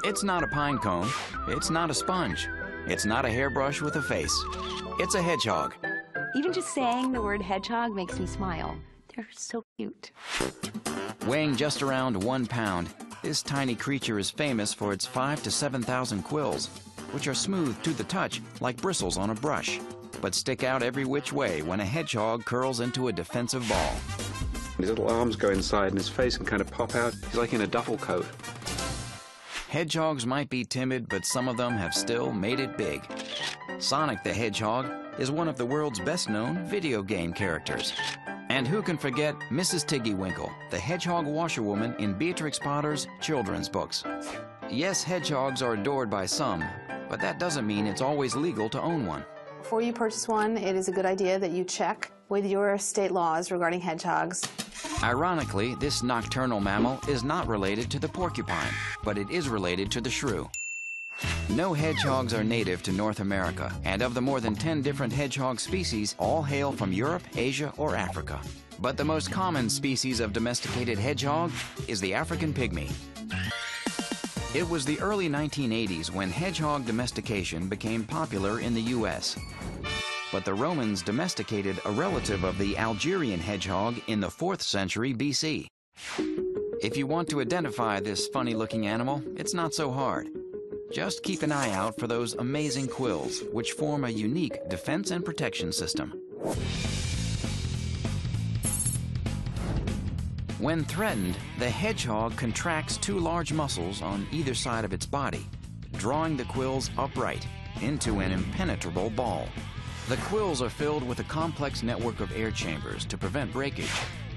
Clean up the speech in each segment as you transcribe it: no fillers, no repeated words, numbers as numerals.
It's not a pine cone. It's not a sponge. It's not a hairbrush with a face. It's a hedgehog. Even just saying the word hedgehog makes me smile. They're so cute. Weighing just around 1 pound, this tiny creature is famous for its 5,000 to 7,000 quills, which are smooth to the touch like bristles on a brush, but stick out every which way when a hedgehog curls into a defensive ball. His little arms go inside and his face can kind of pop out. He's like in a duffel coat. Hedgehogs might be timid, but some of them have still made it big. Sonic the Hedgehog is one of the world's best-known video game characters. And who can forget Mrs. Tiggywinkle, the hedgehog washerwoman in Beatrix Potter's children's books? Yes, hedgehogs are adored by some, but that doesn't mean it's always legal to own one. Before you purchase one, it is a good idea that you check with your state laws regarding hedgehogs. Ironically, this nocturnal mammal is not related to the porcupine, but it is related to the shrew. No hedgehogs are native to North America, and of the more than 10 different hedgehog species, all hail from Europe, Asia, or Africa. But the most common species of domesticated hedgehog is the African pygmy. It was the early 1980s when hedgehog domestication became popular in the U.S. But the Romans domesticated a relative of the Algerian hedgehog in the 4th century BC. If you want to identify this funny-looking animal, it's not so hard. Just keep an eye out for those amazing quills, which form a unique defense and protection system. When threatened, the hedgehog contracts 2 large muscles on either side of its body, drawing the quills upright into an impenetrable ball. The quills are filled with a complex network of air chambers to prevent breakage,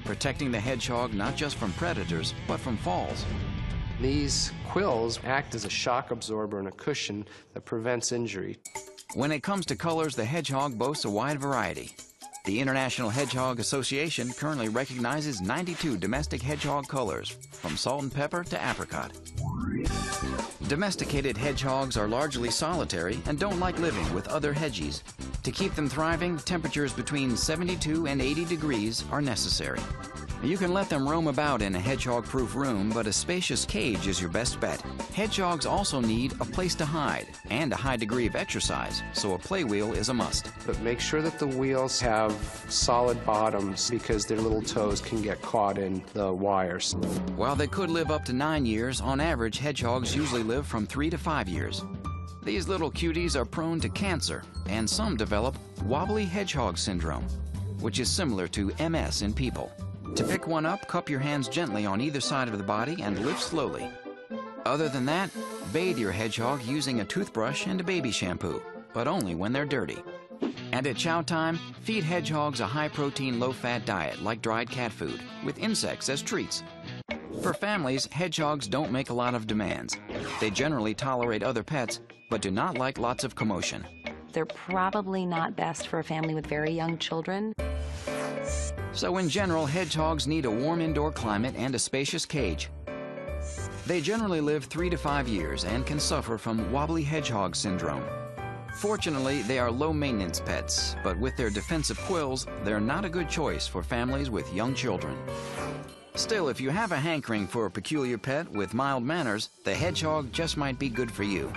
protecting the hedgehog not just from predators, but from falls. These quills act as a shock absorber and a cushion that prevents injury. When it comes to colors, the hedgehog boasts a wide variety. The International Hedgehog Association currently recognizes 92 domestic hedgehog colors, from salt and pepper to apricot. Domesticated hedgehogs are largely solitary and don't like living with other hedgies. To keep them thriving, temperatures between 72 and 80 degrees are necessary. You can let them roam about in a hedgehog-proof room, but a spacious cage is your best bet. Hedgehogs also need a place to hide and a high degree of exercise, so a play wheel is a must. But make sure that the wheels have solid bottoms because their little toes can get caught in the wires. While they could live up to 9 years, on average, hedgehogs usually live from 3 to 5 years. These little cuties are prone to cancer, and some develop wobbly hedgehog syndrome, which is similar to MS in people. To pick one up, cup your hands gently on either side of the body and lift slowly. Other than that, bathe your hedgehog using a toothbrush and a baby shampoo, but only when they're dirty. And at chow time, feed hedgehogs a high-protein, low-fat diet like dried cat food, with insects as treats. For families, hedgehogs don't make a lot of demands. They generally tolerate other pets, but do not like lots of commotion. They're probably not best for a family with very young children. So in general, hedgehogs need a warm indoor climate and a spacious cage. They generally live 3 to 5 years and can suffer from wobbly hedgehog syndrome. Fortunately, they are low-maintenance pets, but with their defensive quills, they're not a good choice for families with young children. Still, if you have a hankering for a peculiar pet with mild manners, the hedgehog just might be good for you.